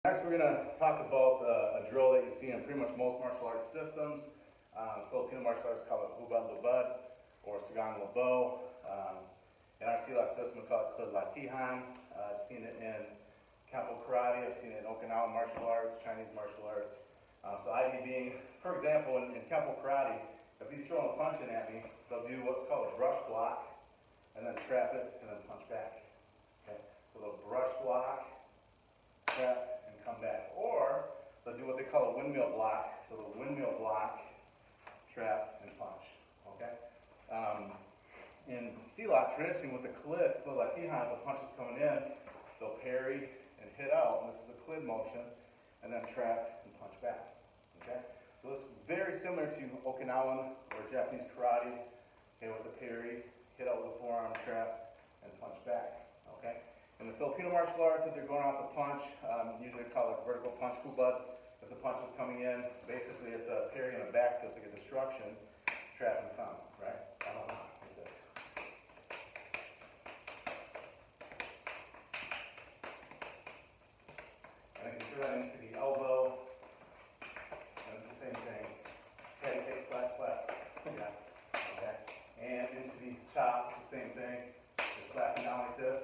Next, we're going to talk about a drill that you see in pretty much most martial arts systems. Filipino martial arts call it Hubud or Sagong Labo. In our silat system, we call it Kelid. I've seen it in Kempo Karate, I've seen it in Okinawan martial arts, Chinese martial arts. So idea being, for example, in Kempo Karate, if he's throwing a punch in at me, they'll do what's called a brush block, and then trap it, and then punch back. Okay? So they'll brush block, trap, and come back. Or they'll do what they call a windmill block. So they'll windmill block, trap, and punch. Okay? In silat, traditionally with the Kelid, the punch is coming in, they'll parry and hit out, and this is the Kelid motion, and then trap and punch back. Okay? So it's very similar to Okinawan or Japanese karate, okay, with the parry, hit out with the forearm, trap, and punch back. Okay? In the Filipino martial arts, if they're going off the punch, usually they call it vertical punch, Hubud. If the punch is coming in, basically it's a parry and a back fist, like a destruction, trap and come, right? I don't know, like this. And I can throw that into the elbow, and it's the same thing. Head, kick, slap, slap. Yeah. Okay. And into the chop, the same thing. Just slapping down like this.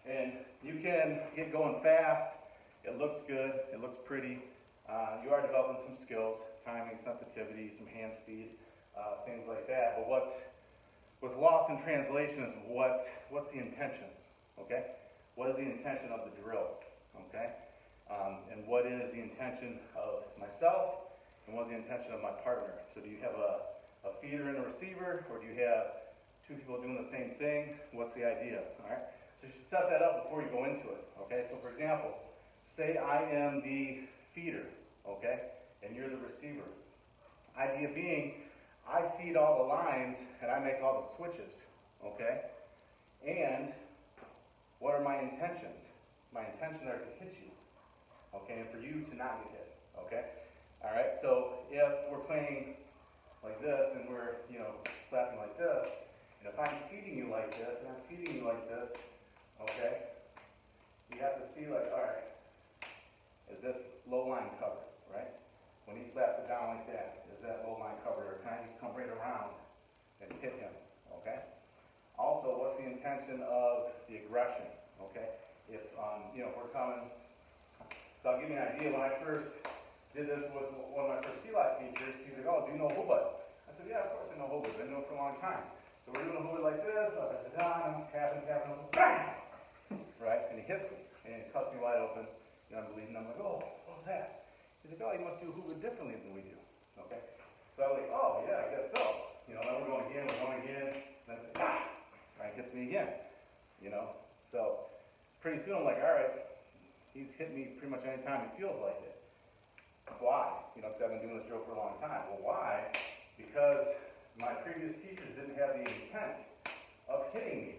And you can get going fast. It looks good. It looks pretty. You are developing some skills, timing, sensitivity, some hand speed, things like that. But what's lost in translation is what's the intention? Okay? What is the intention of the drill? Okay? And what is the intention of myself? And what is the intention of my partner? So do you have a feeder and a receiver, or do you have two people doing the same thing? What's the idea? All right? So you should set that up before you go into it, okay? So for example, say I am the feeder, okay? And you're the receiver. Idea being, I feed all the lines and I make all the switches, okay? And what are my intentions? My intentions are to hit you, okay? And for you to not get hit, okay? All right, so if we're playing like this and we're, slapping like this, and if I'm feeding you like this and I'm feeding you like this, okay, you have to see like, all right, is this low line covered, right? When he slaps it down like that, is that low line covered, or can I just come right around and hit him, okay? Also, what's the intention of the aggression, okay? If we're coming, so I'll give you an idea. When I first did this with one of my first silat teachers, he was like, oh, do you know Hubud? I said, yeah, of course I know Hubud. I've been doing it for a long time. So we're doing a Hubud like this, up at the down, tapping, bang! Right? And he hits me, and it cuts me wide open, and I'm bleeding. I'm like, oh, what was that? He's like, oh, you must do Hubud differently than we do. Okay? So I'm like, oh, yeah, I guess so. Then we're going again, and then it's like, ah! Right? Hits me again. So pretty soon I'm like, all right, he's hit me pretty much any time he feels like it. Why? Because I've been doing this drill for a long time. Well, why? Because my previous teachers didn't have the intent of hitting me.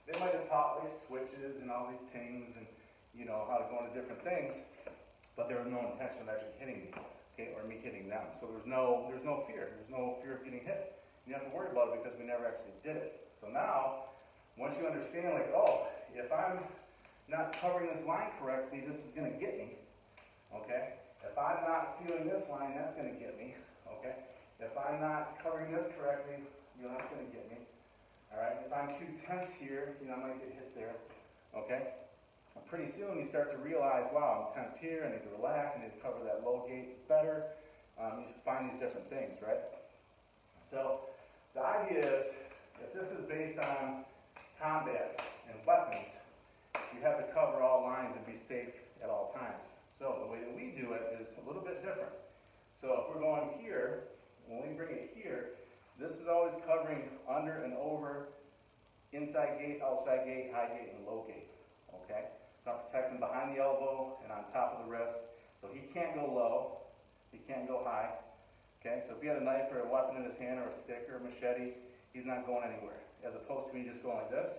They might have taught like switches and all these things and how to go into different things, but there was no intention of actually hitting me, okay, or me hitting them. So there's no fear. There's no fear of getting hit. You don't have to worry about it because we never actually did it. So now, once you understand, like, oh, if I'm not covering this line correctly, this is going to get me, okay? If I'm not feeling this line, that's going to get me, okay? If I'm not covering this correctly, that's going to get me. All right, if I'm too tense here, I might get hit there, okay? And pretty soon you start to realize, wow, I'm tense here, I need to relax, I need to cover that low gate better. You find these different things, right? So the idea is, if this is based on combat and weapons, you have to cover all lines and be safe at all times. So the way that we do it is a little bit different. So if we're going here, when we bring it here, this is always covering under and over, inside gate, outside gate, high gate, and low gate, okay? So I'm protecting behind the elbow and on top of the wrist. So he can't go low, he can't go high, okay? So if he had a knife or a weapon in his hand or a stick or a machete, he's not going anywhere. As opposed to me just going like this,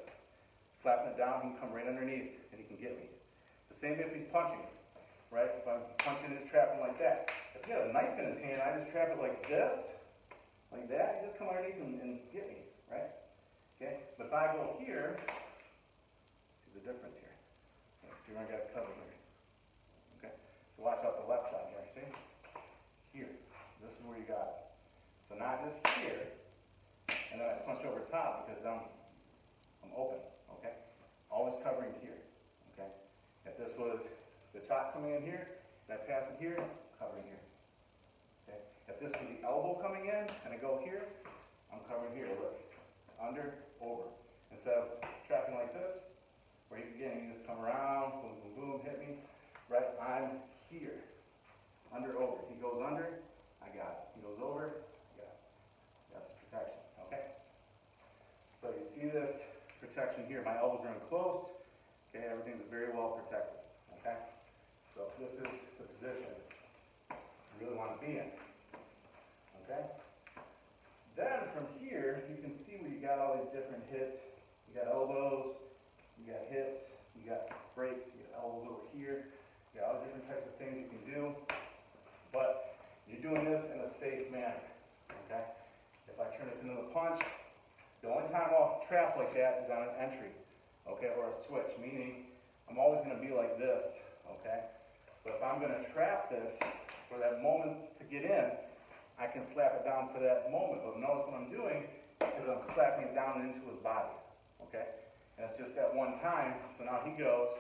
slapping it down, he can come right underneath and he can get me. The same if he's punching, right? If I'm punching his trapping like that. If he had a knife in his hand, I just trap it like this, like that, you just come underneath and get me, right? Okay? But if I go here, the difference here. Okay, see where I got it covered here. Okay, so watch out the left side here, see? Here, this is where you got it. So not just here, and then I punch over top because I'm open, okay? Always covering here, okay? If this was the chop coming in here, and I pass it here, covering here, okay? If this was the elbow coming in, and I go here, I'm covering here, look. Under, over. Instead of trapping like this, where you just come around, boom, boom, boom, hit me, right? I'm here. Under, over. He goes under, I got it. He goes over, I got it. That's protection, okay? So you see this protection here. My elbows are in close, okay? Everything's very well protected, okay? So this is the position you really want to be in, okay? Then from here, you can see where you got all these different hits. You got elbows, you got hits, you got breaks, you got elbows over here. You got all the different types of things you can do. But you're doing this in a safe manner, okay? If I turn this into a punch, the only time I'll trap like that is on an entry, okay, or a switch, meaning I'm always going to be like this, okay? But if I'm going to trap this for that moment to get in, I can slap it down for that moment. But notice what I'm doing is I'm slapping it down into his body, okay? And it's just that one time, so now he goes.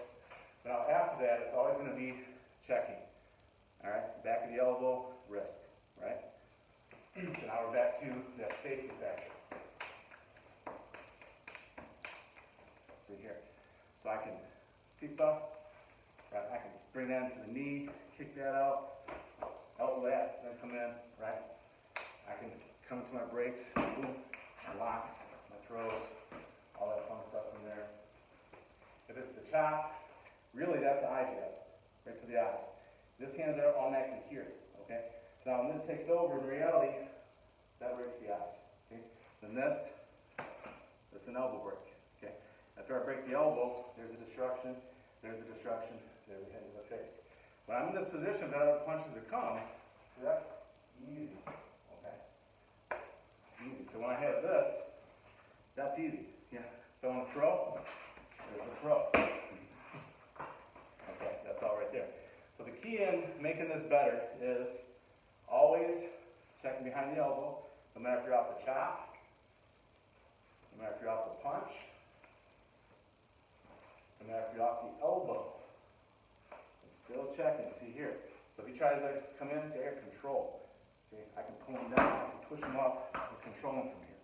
But now after that, it's always going to be checking. All right, back of the elbow, wrist, right? So now we're back to that safety factor. See here. So I can seat up, right? I can bring that into the knee, kick that out, elbow that, then come in, right? I can come to my breaks, boom, my locks, my throws, all that fun stuff in there. If it's the chop, really that's the eye jab, right to the eyes. This hand's there all neck and here, okay? So now when this takes over, in reality, that breaks the eyes, see? Then this is an elbow break, okay? After I break the elbow, there's a destruction, there's a destruction, there's a hit to the face. When I'm in this position, that other punches that come, see that? Easy, okay? Easy. So when I have this, that's easy. Yeah. If I want to throw, there's a throw. Okay, that's all right there. So the key in making this better is always checking behind the elbow, no matter if you're off the chop, no matter if you're off the punch, no matter if you're off the elbow. Still checking, see here. So if he tries to come in, say here, control. See, I can pull him down, I can push him up, I can control him from here.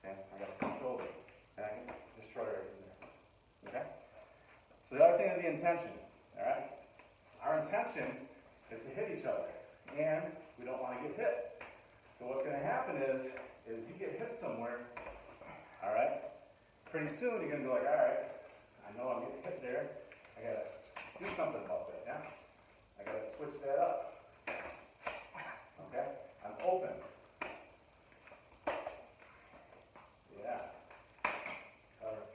Okay, I got to control it. And I can destroy everything there. Okay? So the other thing is the intention. Alright? Our intention is to hit each other. And we don't want to get hit. So what's going to happen is you get hit somewhere, alright? Pretty soon you're going to be like, alright, I know I'm getting hit there. I got to do something about that, yeah? I got to switch that up. Okay? I'm open. Yeah. Cover.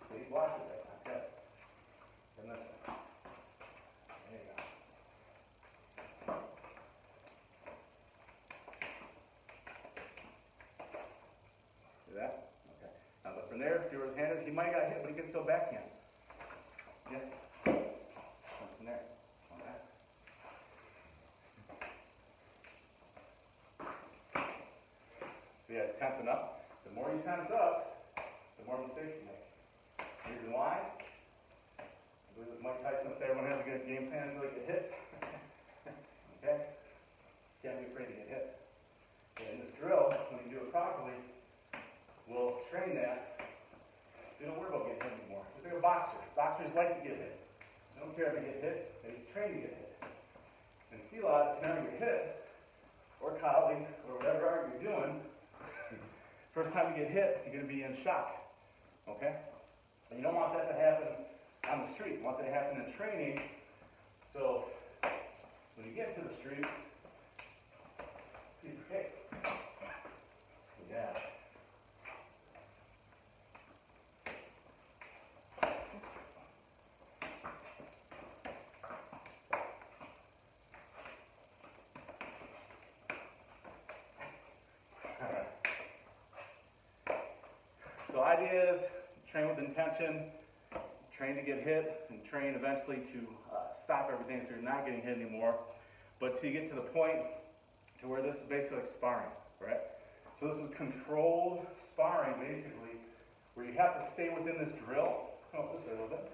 So he watches it. Okay. And this one. There you go. See that? Okay. Now look from there, see where his hand is. He might have got hit, but he can still backhand. Yeah. Come from there. Okay. So yeah, tensing up. The more you tense up, the more mistakes you make. Reason why? I believe as Mike Tyson said, everyone has a good game plan until they get hit. Okay? Can't be afraid to get hit. Okay, in this drill, when you do it properly, we'll train that so you don't worry about getting hit anymore. Just like a boxer. Boxers like to get hit. They don't care if they get hit, they train to get hit. And see a lot, if you never get hit, or coddling, or whatever art you're doing, first time you get hit, you're going to be in shock. Okay? And you don't want that to happen on the street. You want that to happen in training. So, when you get to the street, piece of cake. Yeah. So idea is train with intention, train to get hit, and train eventually to stop everything so you're not getting hit anymore. But till you get to the point to where this is basically like sparring, right? So this is controlled sparring, basically, where you have to stay within this drill. Come up this way a little bit.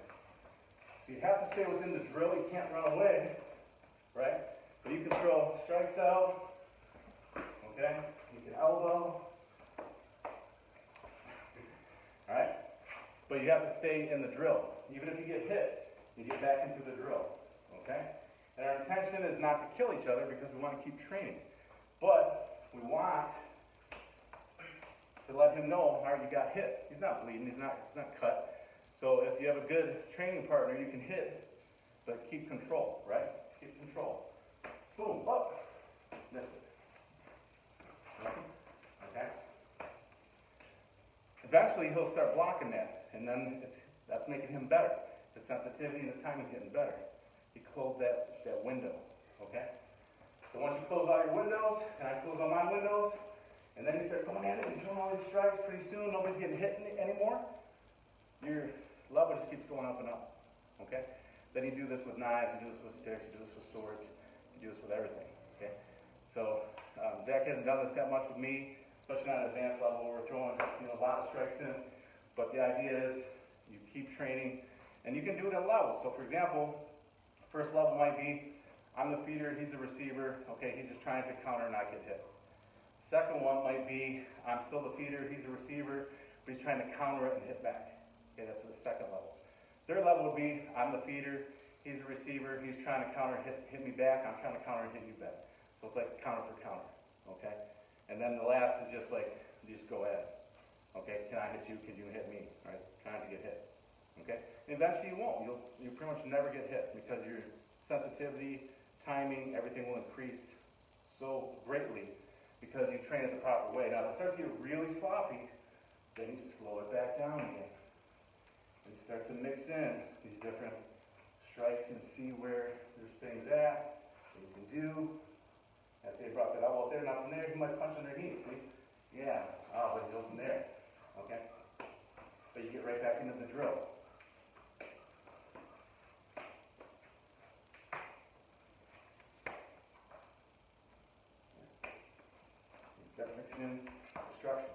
So you have to stay within the drill. You can't run away, right? But you can throw strikes out, okay? You can elbow, all right? But you have to stay in the drill. Even if you get hit, you get back into the drill, okay? And our intention is not to kill each other because we want to keep training. But we want to let him know, all right, you got hit. He's not bleeding, he's not cut. So if you have a good training partner, you can hit, but keep control, right? Keep control. Boom, up, missed it. Okay? Eventually he'll start blocking that, and then that's making him better. The sensitivity and the timing's getting better. You close that window, okay? So once you close all your windows, and I close all my windows, and then you start going at it and doing all these strikes, pretty soon nobody's getting hit anymore. Your level just keeps going up and up, okay? Then you do this with knives, you do this with sticks, you do this with swords, you do this with everything, okay? So Zach hasn't done this that much with me, especially not at advanced level where we're throwing a lot of strikes in. But the idea is you keep training, and you can do it at levels. So for example, first level might be, I'm the feeder, he's the receiver, okay, he's just trying to counter and not get hit. Second one might be, I'm still the feeder, he's the receiver, but he's trying to counter it and hit back. Okay, that's the second level. Third level would be, I'm the feeder, he's the receiver, he's trying to counter, hit me back, I'm trying to counter and hit you back. So it's like counter for counter, okay? And then the last is just like, you just go at it. Okay, can I hit you, can you hit me, right? Trying to get hit, okay? And eventually you won't, you'll pretty much never get hit because your sensitivity, timing, everything will increase so greatly because you train it the proper way. Now, if it starts to get really sloppy, then you slow it back down again. And you start to mix in these different strikes and see where there's things at that you can do. I say brought that elbow up there, not from there, he might punch underneath, see? Yeah, oh, but it goes from there, okay? But you get right back into the drill. Start mixing in destruction.